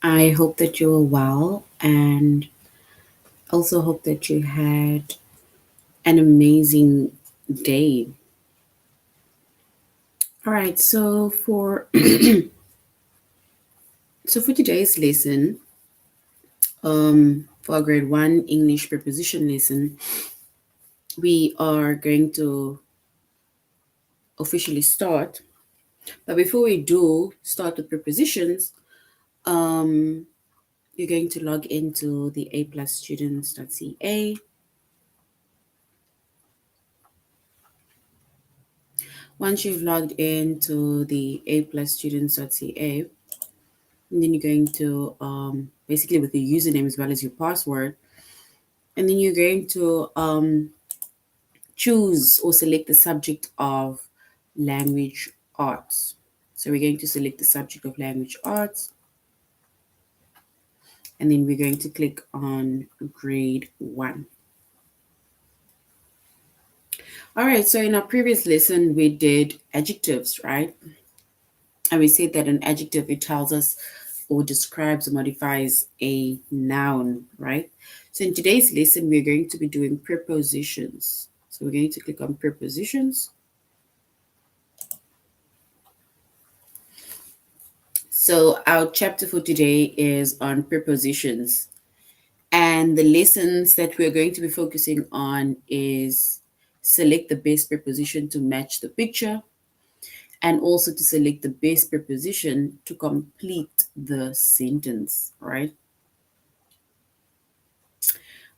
I hope that you're well and also hope that you had an amazing day. All right, so for today's lesson, for our grade 1 English preposition lesson, we are going to officially start. But before we do start with prepositions, um you're going to log into the aplusstudents.ca. Once you've logged into the aplusstudents.ca, and then you're going to basically with your username as well as your password, and then you're going to choose or select the subject of language arts. So we're going to select the subject of language arts, and then we're going to click on grade 1. All right, so in our previous lesson we did adjectives, right? And we said that an adjective, it tells us or describes or modifies a noun, right? So in today's lesson, we're going to be doing prepositions. So we're going to click on prepositions. So our chapter for today is on prepositions. And the lessons that we're going to be focusing on is select the best preposition to match the picture, and also to select the best preposition to complete the sentence, right?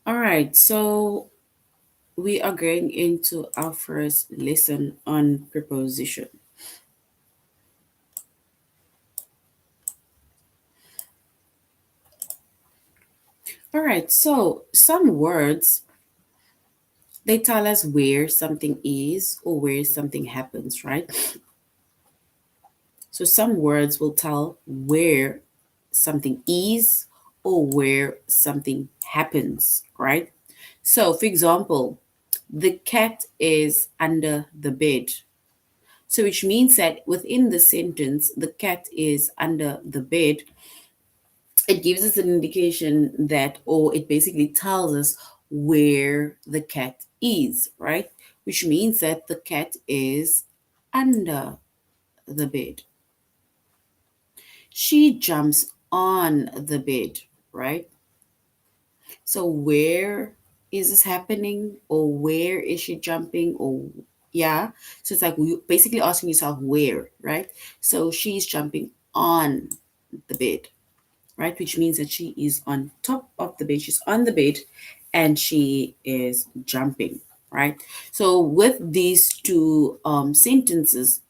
All right, so we are going into our first lesson on preposition. All right, so some words, they tell us where something is or where something happens, right? So some words will tell where something is or where something happens, right? So, for example, the cat is under the bed. So, which means that within the sentence, the cat is under the bed, it gives us an indication that, or it basically tells us where the cat is, right? Which means that the cat is under the bed. She jumps on the bed, right? So where is this happening, or where is she jumping, or yeah? So it's like you basically asking yourself where, right? So she's jumping on the bed, right? Which means that she is on top of the bed. She's on the bed and she is jumping, right? So with these two sentences,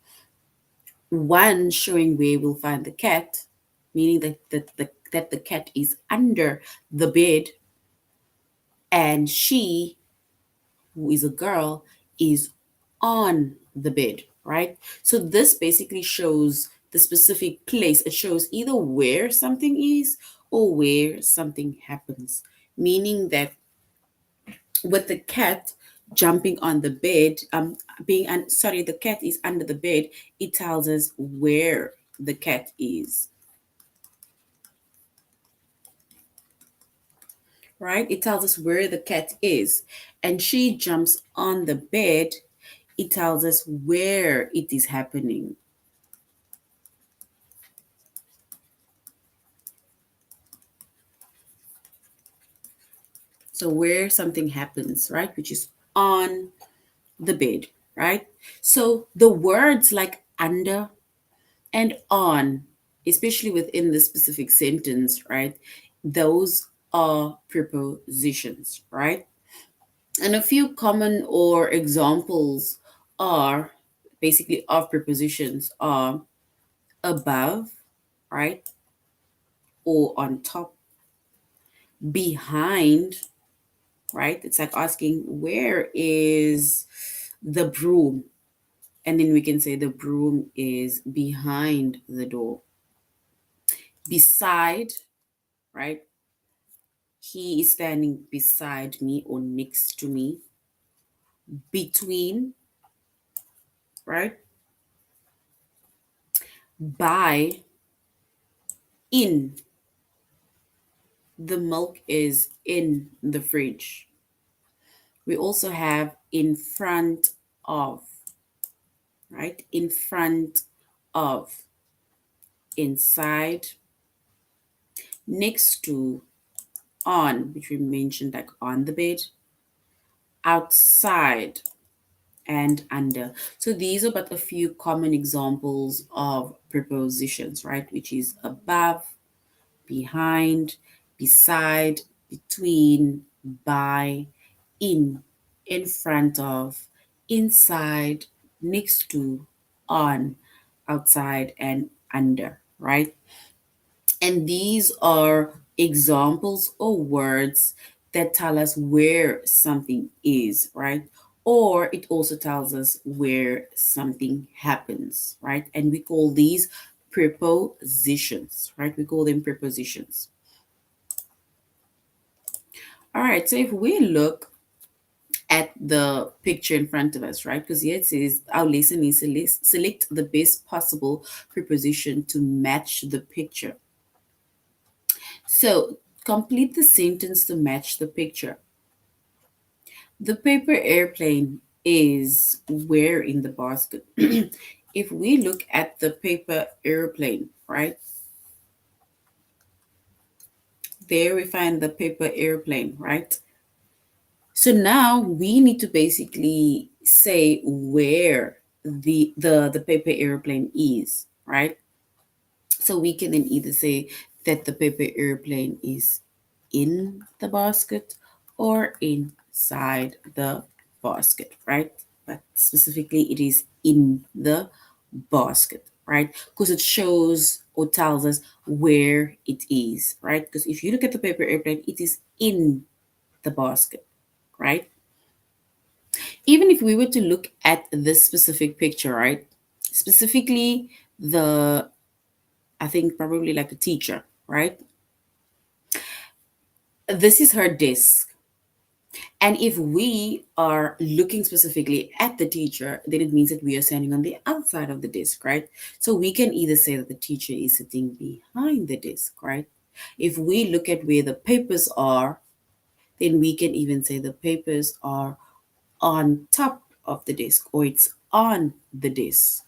one showing where we'll find the cat, meaning that the cat is under the bed, and she, who is a girl, is on the bed, right? So this basically shows the specific place. It shows either where something is or where something happens, meaning that with the cat jumping on the bed, the cat is under the bed, it tells us where the cat is, right? It tells us where the cat is. And she jumps on the bed, it tells us where it is happening. So where something happens, right? Which is on the bed, right? So the words like under and on, especially within the specific sentence, right? Those are prepositions, right? And a few common or examples are basically of prepositions are above, right? Or on top, behind, right? It's like asking, where is the broom? And then we can say the broom is behind the door. Beside, right? He is standing beside me or next to me. Between, right? By, in, the milk is in the fridge. We also have in front of, right? In front of, inside, next to, on, which we mentioned like on the bed, outside, and under. So these are but a few common examples of prepositions, right? Which is above, behind, beside, between, by, in front of, inside, next to, on, outside, and under, right? And these are examples or words that tell us where something is, right? Or it also tells us where something happens, right? And we call these prepositions, right? We call them prepositions. All right, so if we look at the picture in front of us, right? Because here it says our lesson is select the best possible preposition to match the picture. So complete the sentence to match the picture. The paper airplane is where in the basket? If we look at the paper airplane, right? There we find the paper airplane, right? So now we need to basically say where the paper airplane is, right? So we can then either say that the paper airplane is in the basket or inside the basket, right? But specifically, it is in the basket, right? Because it shows or tells us where it is, right? Because if you look at the paper airplane, it is in the basket, right? Even if we were to look at this specific picture, right? Specifically, I think probably like a teacher, right? This is her desk. And if we are looking specifically at the teacher, then it means that we are standing on the outside of the desk, right? So we can either say that the teacher is sitting behind the desk, right? If we look at where the papers are, then we can even say the papers are on top of the desk or it's on the desk,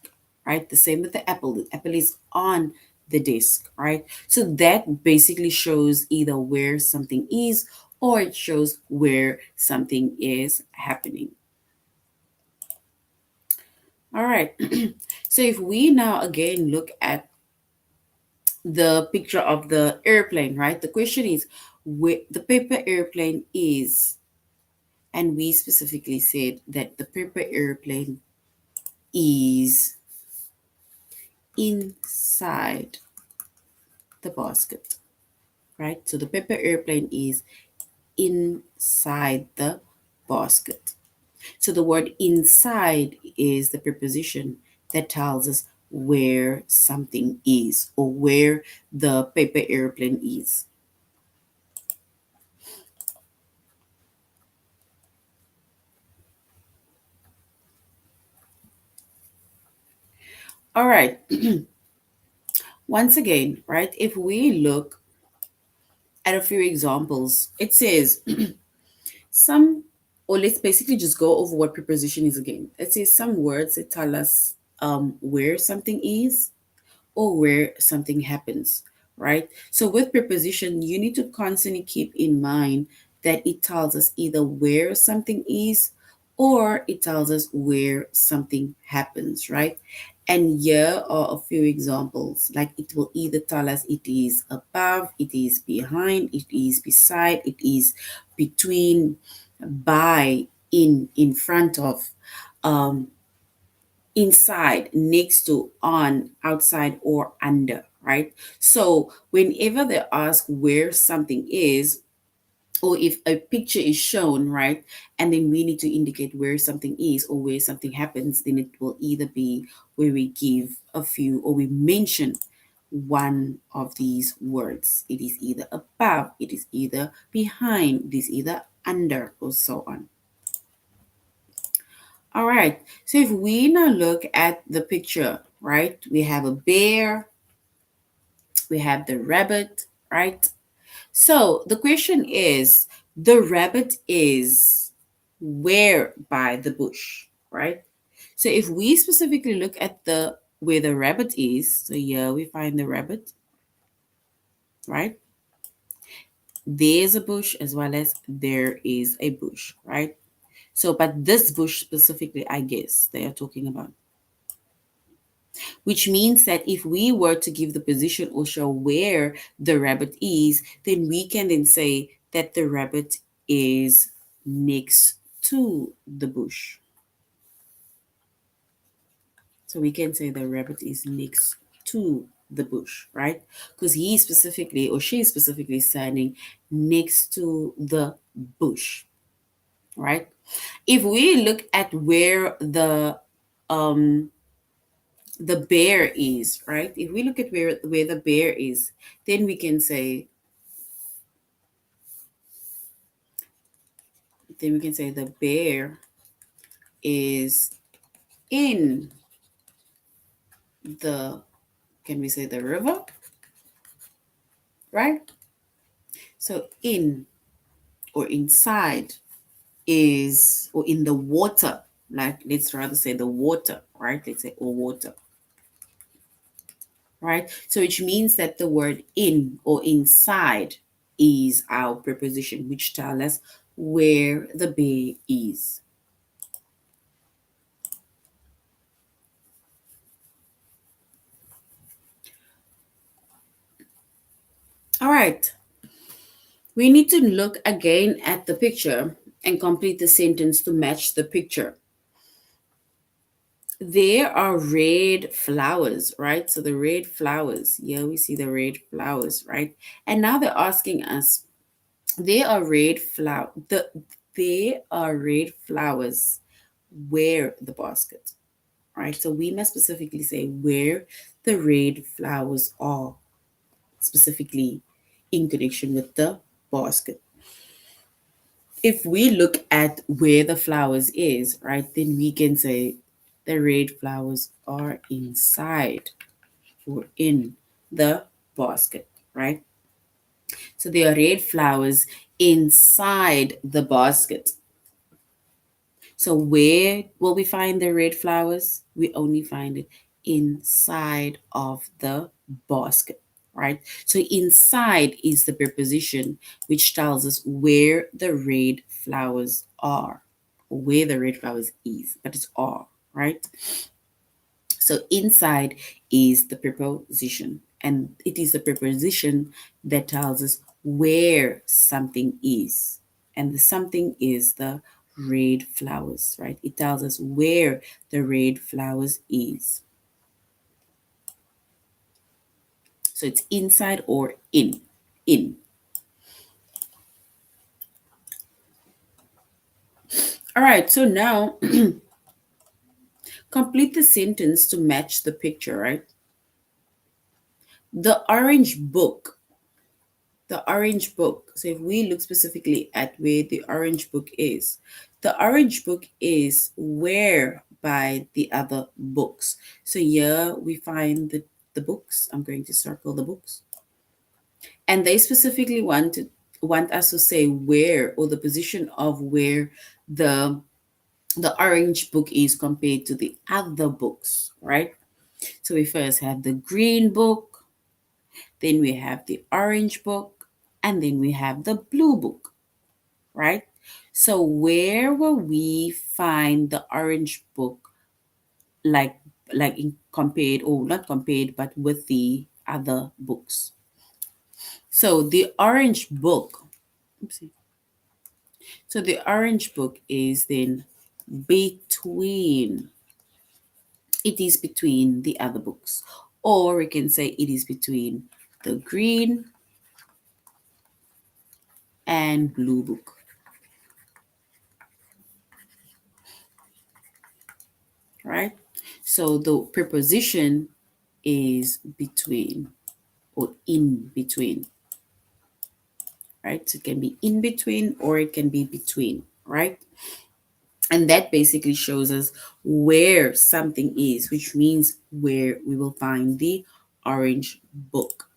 right? The same with the apple. The apple is on the desk, right? So that basically shows either where something is or it shows where something is happening. All right. So if we now again look at the picture of the airplane, right? The question is where the paper airplane is, and we specifically said that the paper airplane is inside the basket, right? So the paper airplane is inside the basket. So the word inside is the preposition that tells us where something is or where the paper airplane is. All right. Once again, right, if we look at a few examples, it says some, or let's basically just go over what preposition is again. It says some words that tell us where something is or where something happens, right? So with preposition, you need to constantly keep in mind that it tells us either where something is or it tells us where something happens, right? And here are a few examples. Like it will either tell us it is above, it is behind, it is beside, it is between, by, in front of, um, inside, next to, on, outside, or under, right? So whenever they ask where something is, or if a picture is shown, right, and then we need to indicate where something is or where something happens, then it will either be where we give a few or we mention one of these words. It is either above, it is either behind, it is either under, or so on. All right, so if we now look at the picture, right, we have a bear, we have the rabbit, right? So the question is, the rabbit is where by the bush, right? So if we specifically look at the where the rabbit is, so here we find the rabbit, right? There's a bush as well as there is a bush, right? So, but this bush specifically, I guess they are talking about, which means that if we were to give the position or show where the rabbit is, then we can then say that the rabbit is next to the bush. So we can say the rabbit is next to the bush, right? Because he specifically or she specifically standing next to the bush, right? If we look at where um the bear is, right? If we look at where the bear is, then we can say the bear is in the, can we say the river, right? So in or inside is, or in the water, like let's rather say the water, right? Let's say or water, right? So which means that the word in or inside is our preposition, which tell us where the bear is. All right. We need to look again at the picture and complete the sentence to match the picture. There are red flowers, right? So the red flowers, here we see the red flowers, right? And now they're asking us, there are there are red flowers where the basket, right? So we must specifically say where the red flowers are, specifically in connection with the basket. If we look at where the flowers is, right, then we can say the red flowers are inside or in the basket, right? So there are red flowers inside the basket. So where will we find the red flowers? We only find it inside of the basket, right? So inside is the preposition which tells us where the red flowers are, or where the red flowers is, but it's are, right? So inside is the preposition, and it is the preposition that tells us where something is. And the something is the red flowers, right? It tells us where the red flowers is. So it's inside or in. In. All right, so now complete the sentence to match the picture, right? The orange book, the orange book. So if we look specifically at where the orange book is, the orange book is where by the other books. So here we find the books. I'm going to circle the books. And they specifically want us to say where, or the position of where the the orange book is compared to the other books, right? So we first have the green book, then we have the orange book, and then we have the blue book, right? So where will we find the orange book, like compared, or not compared, but with the other books? So the orange book, oopsie. So the orange book is then between, it is between the other books, or we can say it is between the green and blue book, right? So the preposition is between or in between, right? So it can be in between or it can be between, right? And that basically shows us where something is, which means where we will find the orange book.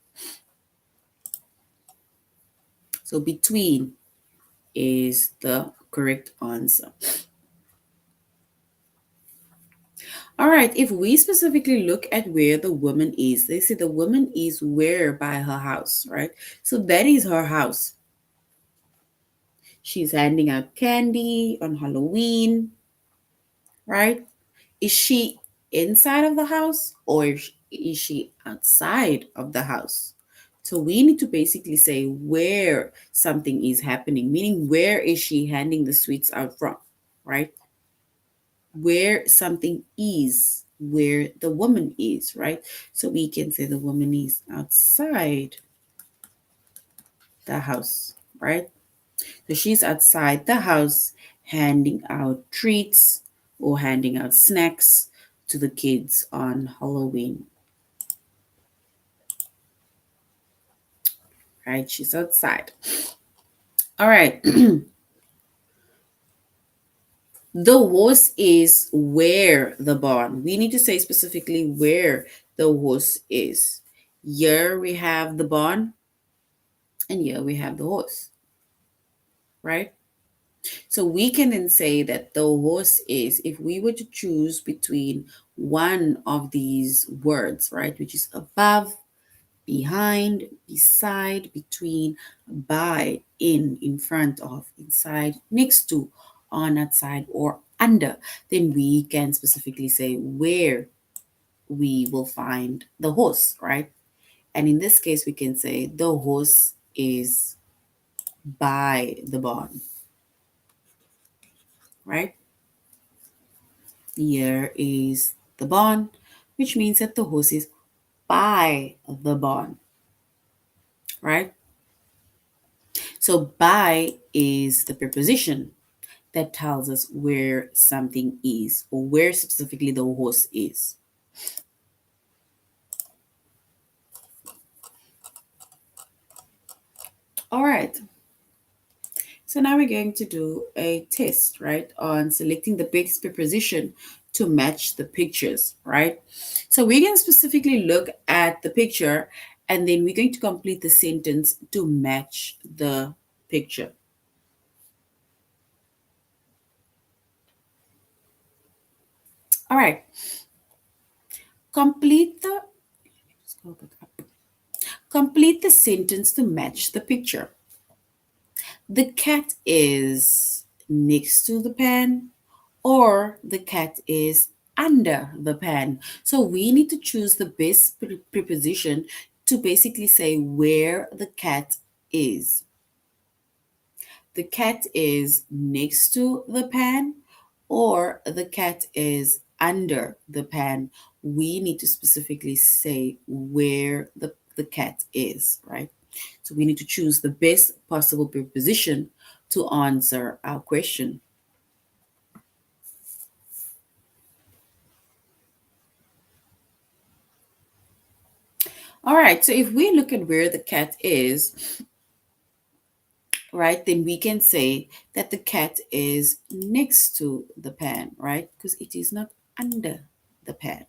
So between is the correct answer. All right, if we specifically look at where the woman is, they say the woman is where by her house, right? So that is her house. She's handing out candy on Halloween, right? Is she inside of the house or is she outside of the house? So we need to basically say where something is happening, meaning where is she handing the sweets out from, right? Where something is, where the woman is, right? So we can say the woman is outside the house, right? So she's outside the house handing out treats or handing out snacks to the kids on Halloween, right? She's outside. All right. The horse is where the barn. We need to say specifically where the horse is. Here we have the barn, and here we have the horse, right? So we can then say that the horse is, if we were to choose between one of these words, right, which is above, behind, beside, between, by, in front of, inside, next to, on, outside, or under, then we can specifically say where we will find the horse, right? And in this case, we can say the horse is by the barn, right? Here is the barn, which means that the horse is by the barn, right? So by is the preposition that tells us where something is or where specifically the horse is. All right. So now we're going to do a test, right, on selecting the best preposition to match the pictures, right? So we're going to specifically look at the picture and then we're going to complete the sentence to match the picture. All right. Complete the complete the sentence to match the picture. The cat is next to the pan or the cat is under the pan. So we need to choose the best preposition to basically say where the cat is. The cat is next to the pan or the cat is under the pan. We need to specifically say where the cat is, right? So we need to choose the best possible preposition to answer our question. All right, so if we look at where the cat is, right, then we can say that the cat is next to the pan, right? Because it is not under the pan.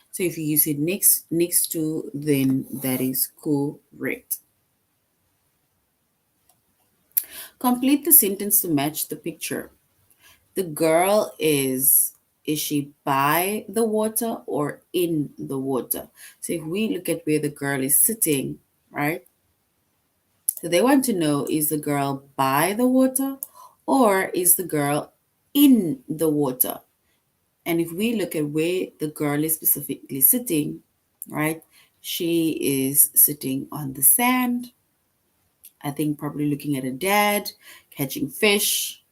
So if you use it next to, then that is correct. Complete the sentence to match the picture. The girl is she by the water or in the water? So if we look at where the girl is sitting, right? So they want to know, is the girl by the water or is the girl in the water? And if we look at where the girl is specifically sitting, right? She is sitting on the sand. I think probably looking at her dad, catching fish.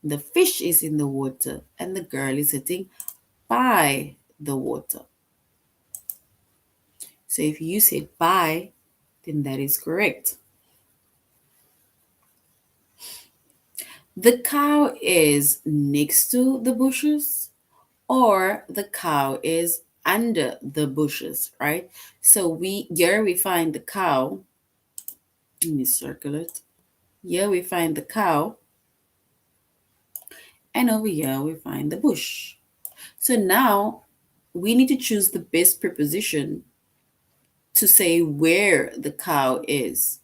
The fish is in the water and the girl is sitting by the water. So if you said by, then that is correct. The cow is next to the bushes or the cow is under the bushes, right? So here we find the cow. Let me circle it. Here we find the cow and over here we find the bush. So now we need to choose the best preposition to say where the cow is.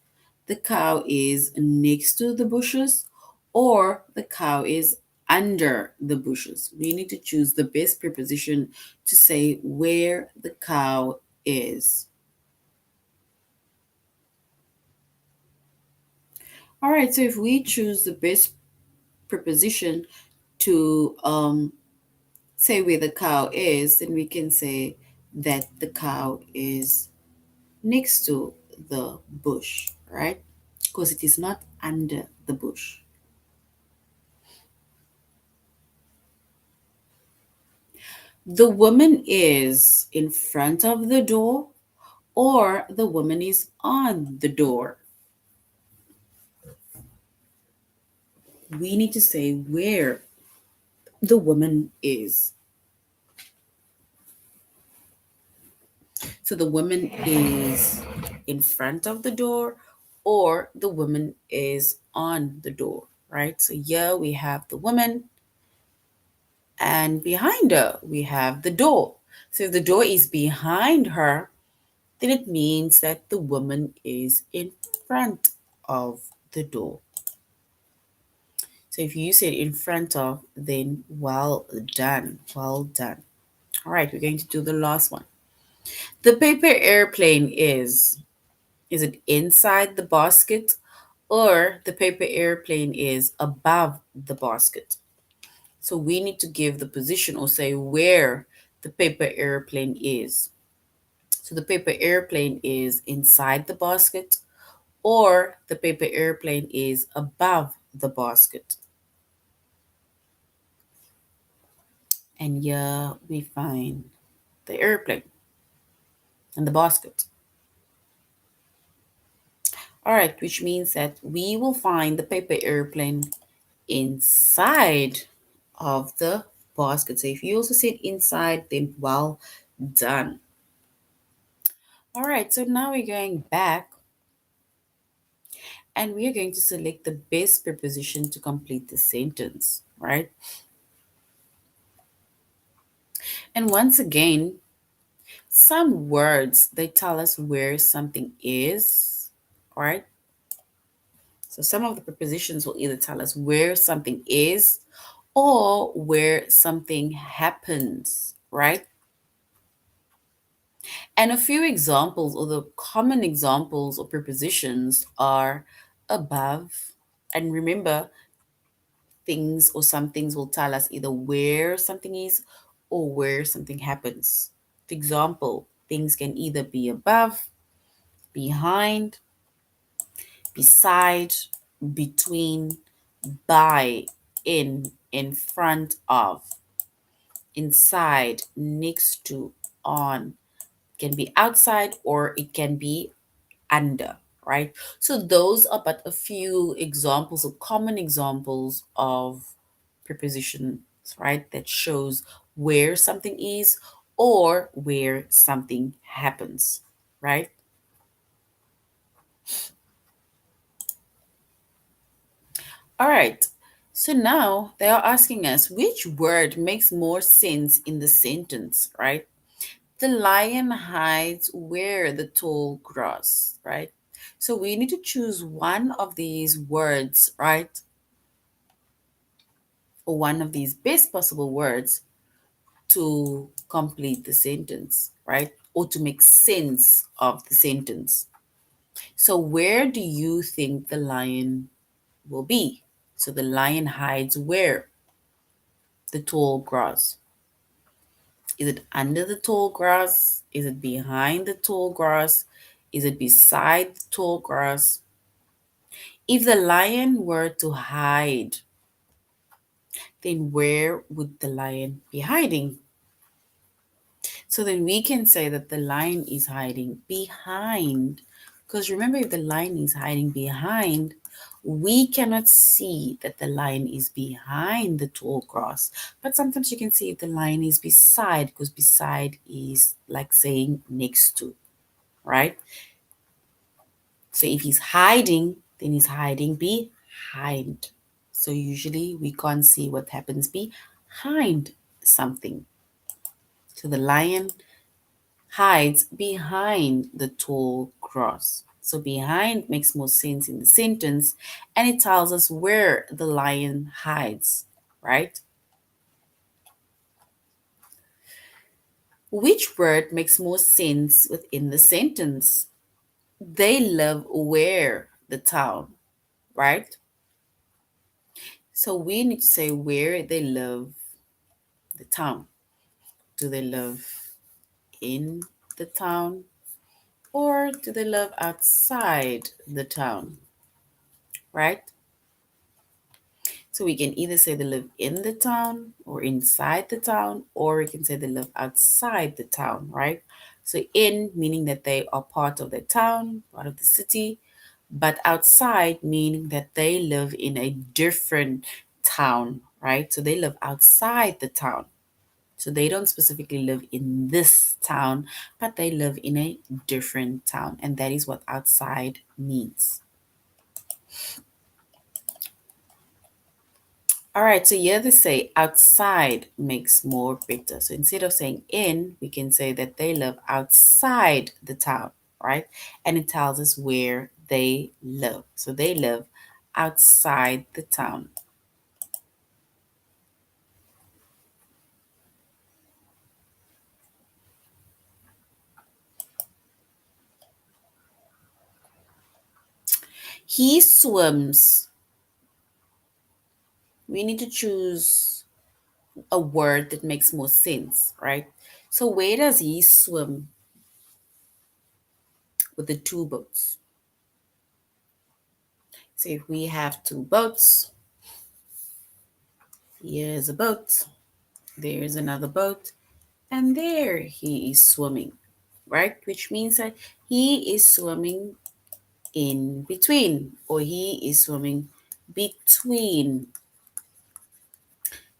the cow is next to the bushes or the cow is under the bushes. We need to choose the best preposition to say where the cow is. All right, so if we choose the best preposition to say where the cow is, then we can say that the cow is next to the bush, right? Because it is not under the bush. The woman is in front of the door or the woman is on the door. We need to say where the woman is. So the woman is in front of the door or the woman is on the door, right? So here we have the woman and behind her we have the door. So if the door is behind her, then it means that the woman is in front of the door. So if you said in front of, then well done, well done. All right, we're going to do the last one. The paper airplane is it inside the basket or the paper airplane is above the basket? So we need to give the position or say where the paper airplane is. So the paper airplane is inside the basket or the paper airplane is above the basket. And here we find the airplane and the basket. All right, which means that we will find the paper airplane inside of the basket. So if you also said inside, then well done. All right, so now we're going back and we are going to select the best preposition to complete the sentence, right? And once again, some words they tell us where something is, right? So some of the prepositions will either tell us where something is or where something happens, right? And a few examples or the common examples or prepositions are above. And remember, things or some things will tell us either where something is or where something happens. For example, things can either be above, behind, beside, between, by, in front of, inside, next to, on. It can be outside or it can be under, right? So those are but a few examples or common examples of prepositions, right? That shows where something is or where something happens, right? All right. So now they are asking us which word makes more sense in the sentence, right? The lion hides where the tall grass, right? So we need to choose one of these words, right? Or one of these best possible words to complete the sentence, right? Or to make sense of the sentence. So where do you think the lion will be? So the lion hides where? The tall grass. Is it under the tall grass? Is it behind the tall grass? Is it beside the tall grass? If the lion were to hide, then where would the lion be hiding? So then we can say that the lion is hiding behind. Because remember, if the lion is hiding behind, we cannot see that the lion is behind the tall grass. But sometimes you can see if the lion is beside, because beside is like saying next to, right? So if he's hiding, then he's hiding behind. So usually we can't see what happens behind something. So the lion hides behind the tall grass. So behind makes more sense in the sentence, and it tells us where the lion hides, right? Which word makes more sense within the sentence? They live where the town, right? So we need to say where they live, the town. Do they live in the town or do they live outside the town, right? So we can either say they live in the town or inside the town, or we can say they live outside the town, right? So in meaning that they are part of the town, part of the city, but outside meaning that they live in a different town, right? So they live outside the town. So they don't specifically live in this town, but they live in a different town. And that is what outside means. All right, so here they say outside makes more better. So instead of saying in, we can say that they live outside the town, right? And it tells us where they live. So they live outside the town. He swims. We need to choose a word that makes more sense, right? So where does he swim with the two boats? So if we have two boats, here's a boat, there's another boat, and there he is swimming, right? Which means that he is swimming in between, or he is swimming between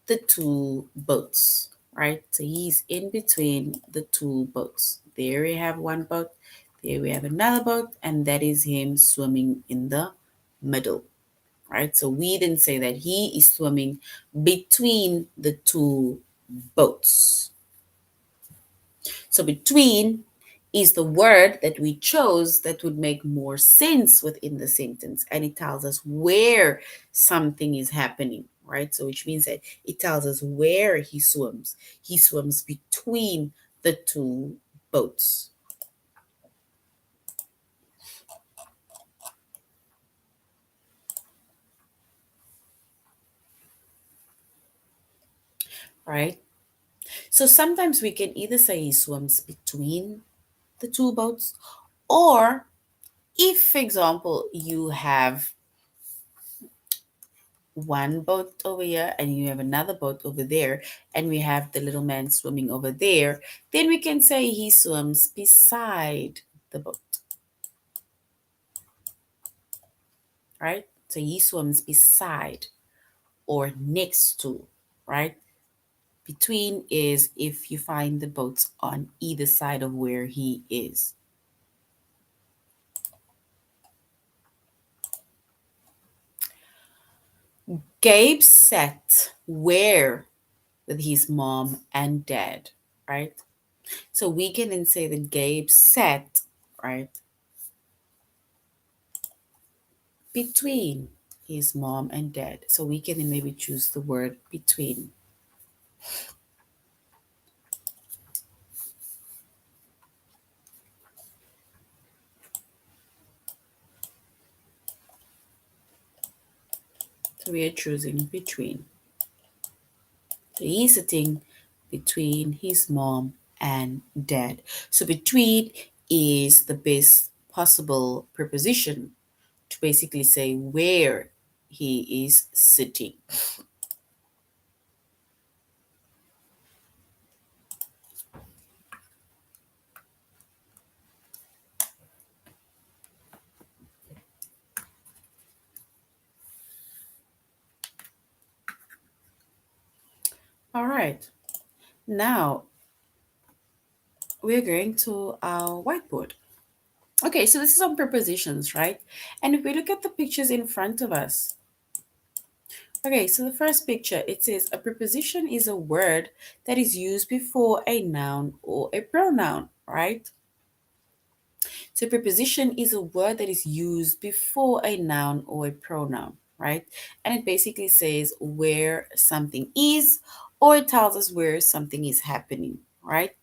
the two boats, right? So he's in between the two boats. There we have one boat, there we have another boat, and that is him swimming in the middle, right? So we didn't say that he is swimming between the two boats. So between is the word that we chose that would make more sense within the sentence. And it tells us where something is happening, right? So which means that it tells us where he swims. He swims between the two boats, right? So sometimes we can either say he swims between the two boats, or if, for example, you have one boat over here and you have another boat over there, and we have the little man swimming over there, then we can say he swims beside the boat, right? So he swims beside or next to, right? Between is if you find the boats on either side of where he is. Gabe sat where with his mom and dad, right? So we can then say that Gabe sat, right, between his mom and dad. So we can then maybe choose the word between. So we are choosing between. So he's sitting between his mom and dad. So between is the best possible preposition to basically say where he is sitting. All right. Now we're going to our whiteboard. Okay, so this is on prepositions, right? And if we look at the pictures in front of us, okay, so the first picture, it says a preposition is a word that is used before a noun or a pronoun, right? So preposition is a word that is used before a noun or a pronoun, right? And it basically says where something is, or it tells us where something is happening, right?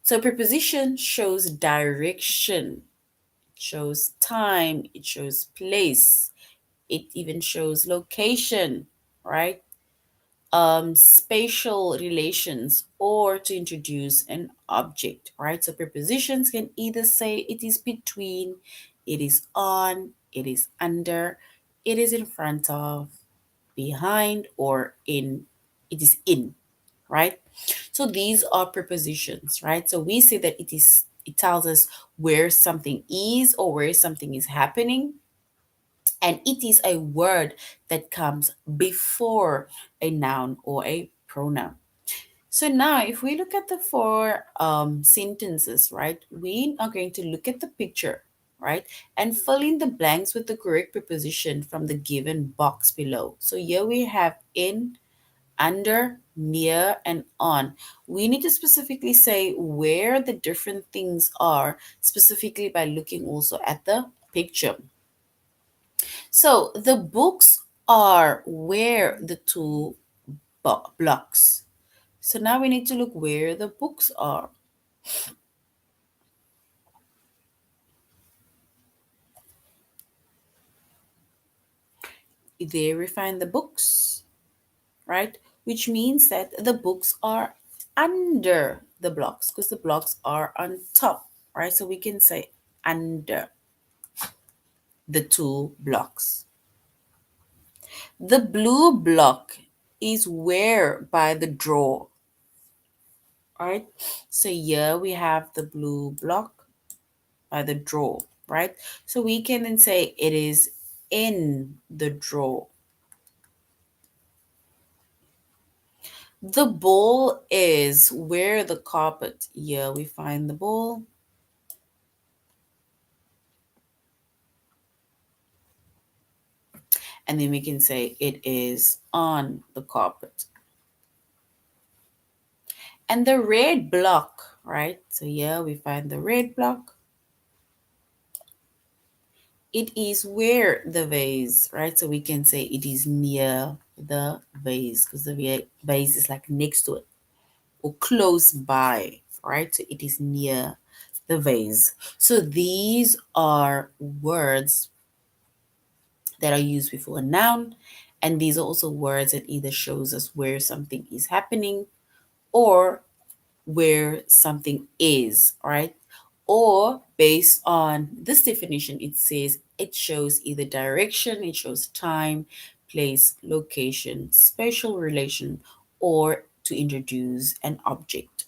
So preposition shows direction, it shows time, it shows place, it even shows location, right? Spatial relations, or to introduce an object, right? So prepositions can either say it is between, it is on, it is under, it is in front of, behind, or in, it is in, right? So these are prepositions, right? So we say that it tells us where something is or where something is happening, and it is a word that comes before a noun or a pronoun. So now, if we look at the four sentences, right, we are going to look at the picture, right, and fill in the blanks with the correct preposition from the given box below. So here we have in, under, near, and on. We need to specifically say where the different things are, specifically by looking also at the picture. So the books are where the two blocks. So now we need to look where the books are. There we find the books, right? Which means that the books are under the blocks because the blocks are on top, right? So we can say under the two blocks. The blue block is where by the drawer, right? So here we have the blue block by the drawer, right? So we can then say it is in the drawer. The ball is where the carpet. Here we find the ball. And then we can say it is on the carpet. And the red block, right? So here we find the red block. It is where the vase, right? So we can say it is near the vase because the vase is like next to it or close by, right? So it is near the vase. So these are words that are used before a noun, and these are also words that either shows us where something is happening or where something is, right? Or based on this definition, it says it shows either direction, it shows time, place, location, spatial relation, or to introduce an object.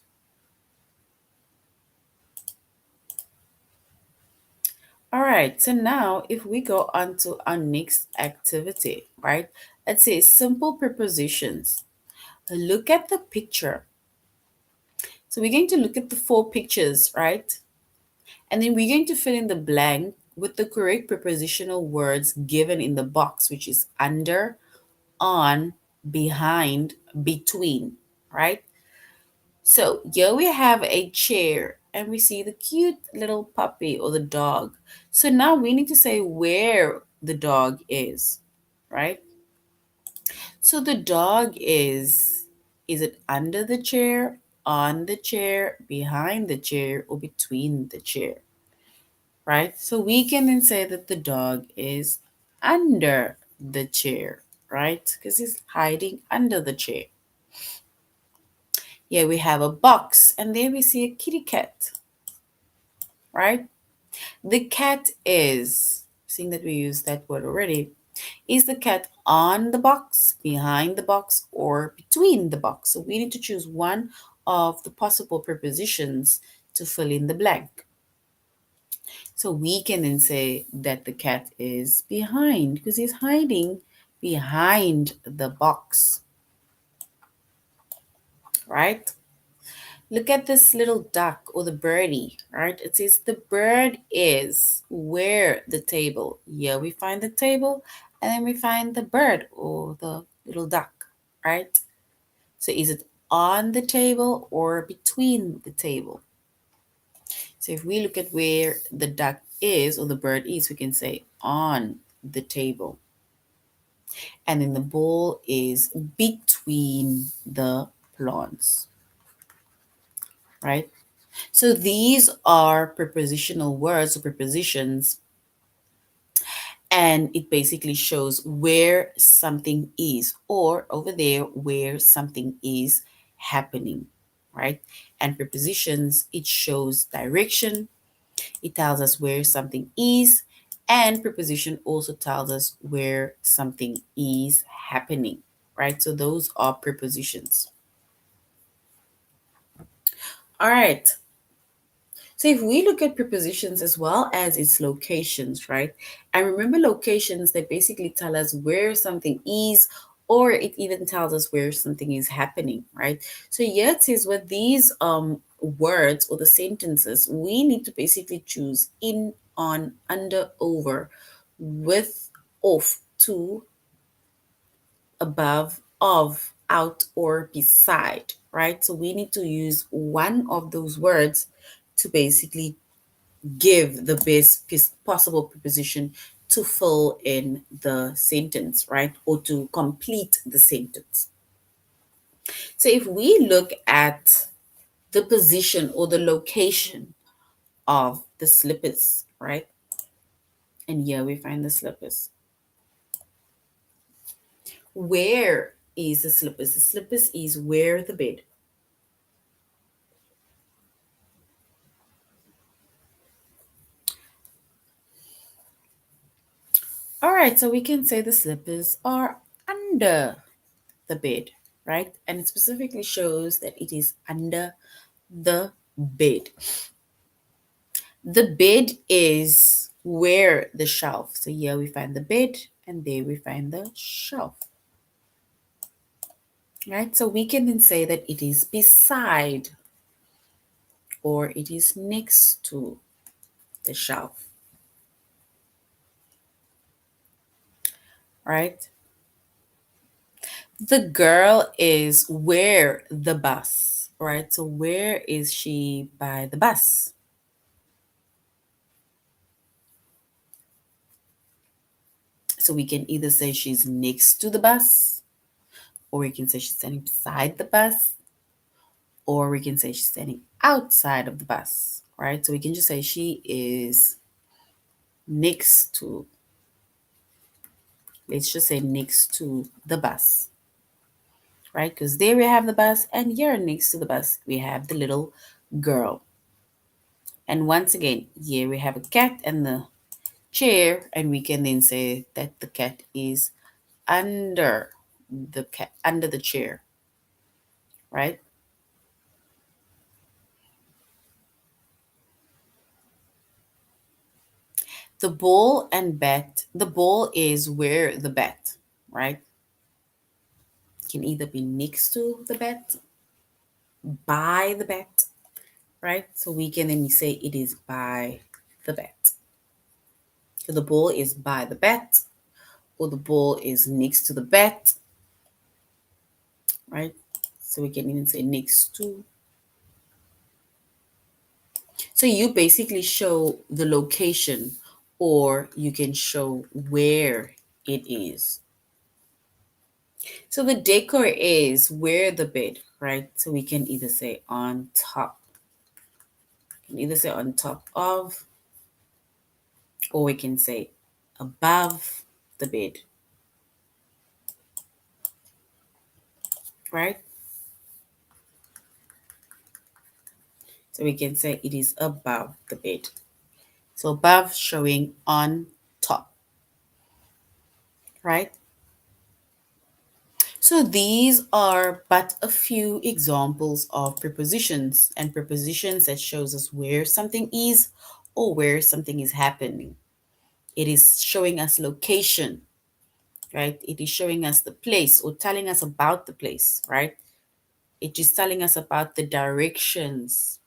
All right, so now if we go on to our next activity, right? It says simple prepositions. Look at the picture. So we're going to look at the four pictures, right? And then we're going to fill in the blank with the correct prepositional words given in the box, which is under, on, behind, between, right? So here we have a chair and we see the cute little puppy or the dog. So now we need to say where the dog is, right? So the dog is it under the chair, on the chair, behind the chair, or between the chair? Right? So we can then say that the dog is under the chair, right? Because he's hiding under the chair. Here we have a box, and there we see a kitty cat, right? The cat is, seeing that we used that word already, is the cat on the box, behind the box, or between the box? So we need to choose one of the possible prepositions to fill in the blank. So we can then say that the cat is behind because he's hiding behind the box, right? Look at this little duck or the birdie, right? It says the bird is where the table. Here we find the table and then we find the bird or the little duck, right? So is it on the table or between the table? So if we look at where the duck is or the bird is, we can say on the table. And then the ball is between the plants, right? So these are prepositional words or prepositions, and it basically shows where something is, or over there where something is happening, right? And prepositions, it shows direction, it tells us where something is, and preposition also tells us where something is happening, right? So those are prepositions. All right. So if we look at prepositions as well as its locations, right? And remember locations, they basically tell us where something is, or it even tells us where something is happening, right? So here it says with these words or the sentences, we need to basically choose in, on, under, over, with, off, to, above, of, out, or beside, right? So we need to use one of those words to basically give the best possible preposition to fill in the sentence, right? Or to complete the sentence. So if we look at the position or the location of the slippers, right? And here we find the slippers. Where is the slippers? The slippers is where the bed. All right, so we can say the slippers are under the bed, right? And it specifically shows that it is under the bed. The bed is where the shelf. So here we find the bed and there we find the shelf. Right? So we can then say that it is beside or it is next to the shelf. Right? The girl is where the bus. Right? So where is she by the bus? So we can either say she's next to the bus, or we can say she's standing beside the bus, or we can say she's standing outside of the bus, right? So we can just say she is next to, let's just say next to the bus, right? Because there we have the bus, and here next to the bus, we have the little girl. And once again, here we have a cat and the chair, and we can then say that the cat is under under the chair, right? The ball and bat, the ball is where the bat, right? Can either be next to the bat, by the bat, right? So we can then say it is by the bat. So the ball is by the bat, or the ball is next to the bat, right? So we can even say next to. So you basically show the location, or you can show where it is. So the decor is where the bed, right? So we can either say on top, can either say on top of, or we can say above the bed, right? So we can say it is above the bed. So above showing on top, right? So these are but a few examples of prepositions, and prepositions that shows us where something is or where something is happening. It is showing us location, right? It is showing us the place or telling us about the place, right? It is telling us about the directions,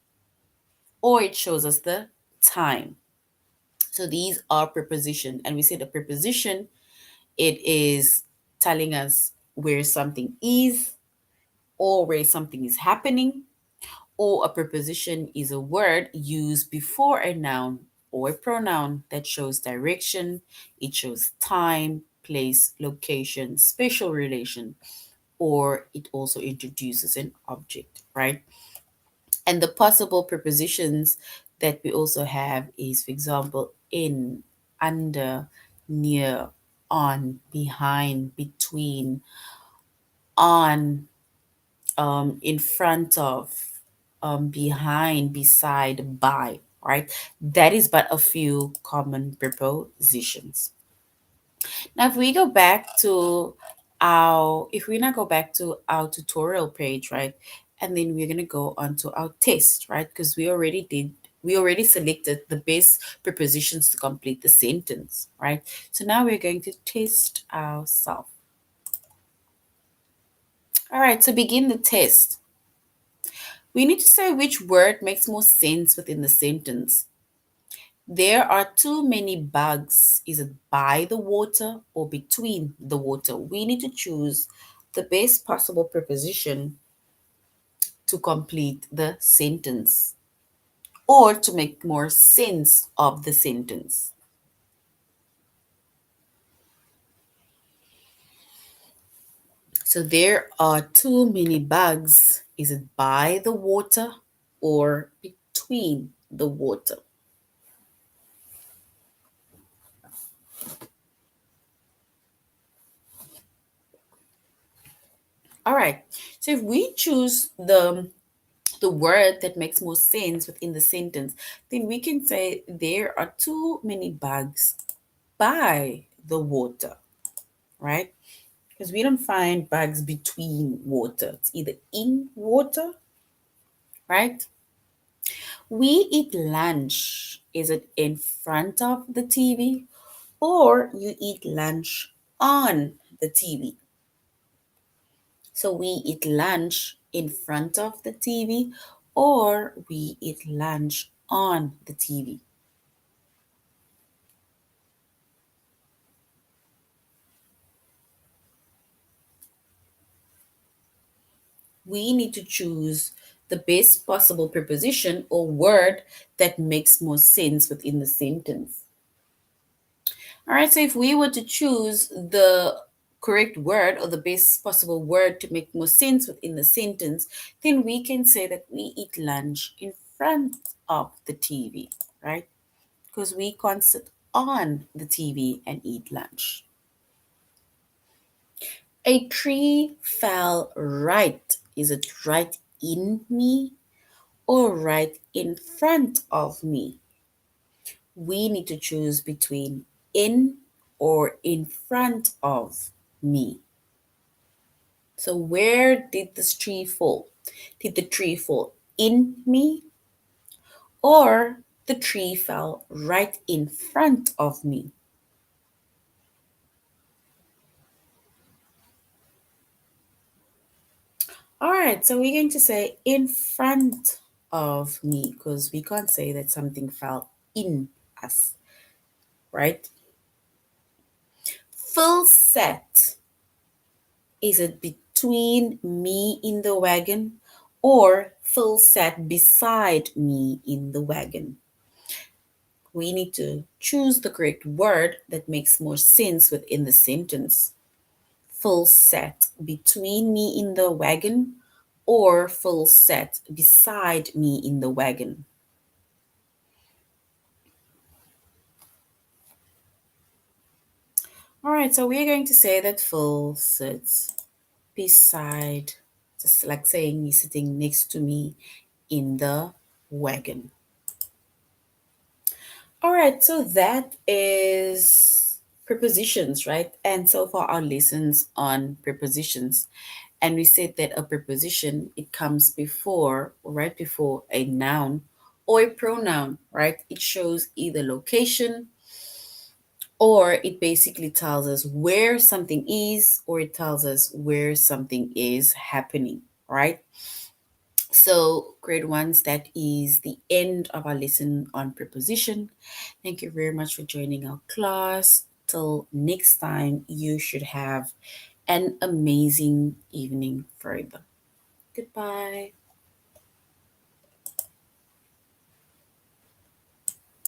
or it shows us the time. So these are preposition, and we say the preposition, it is telling us where something is or where something is happening, or a preposition is a word used before a noun or a pronoun that shows direction, it shows time, place, location, spatial relation, or it also introduces an object, right? And the possible prepositions that we also have is, for example, in, under, near, on, behind, between, on, in front of, behind, beside, by, right? That is but a few common prepositions. Now, if we now go back to our tutorial page, right, and then we're gonna go onto our test, right, because we already selected the best prepositions to complete the sentence, right? So now we're going to test ourselves. All right, to begin the test, we need to say which word makes more sense within the sentence. There are too many bugs. Is it by the water or between the water? We need to choose the best possible preposition to complete the sentence or to make more sense of the sentence. So there are too many bugs. Is it by the water or between the water? All right. So if we choose the word that makes more sense within the sentence, then we can say there are too many bugs by the water, right? Because we don't find bugs between water. It's either in water, right? We eat lunch. Is it in front of the TV or you eat lunch on the TV? So we eat lunch in front of the TV or we eat lunch on the TV. We need to choose the best possible preposition or word that makes more sense within the sentence. All right, so if we were to choose the correct word or the best possible word to make more sense within the sentence, then we can say that we eat lunch in front of the TV, right? Because we can't sit on the TV and eat lunch. A tree fell right. Is it right in me or right in front of me? We need to choose between in or in front of me. So, where did this tree fall? Did the tree fall in me or the tree fell right in front of me? All right, so we're going to say in front of me because we can't say that something fell in us, right? Full set. Is it between me in the wagon or Phil sat beside me in the wagon? We need to choose the correct word that makes more sense within the sentence. Phil sat between me in the wagon or Phil sat beside me in the wagon. All right, so we're going to say that Phil sits beside, just like saying he's sitting next to me in the wagon. All right, so that is prepositions, right? And so far our lessons on prepositions. And we said that a preposition, it comes before or right before a noun or a pronoun, right? It shows either location or it basically tells us where something is or it tells us where something is happening, right? So, grade ones, that is the end of our lesson on preposition. Thank you very much for joining our class. Till next time, you should have an amazing evening further. Goodbye.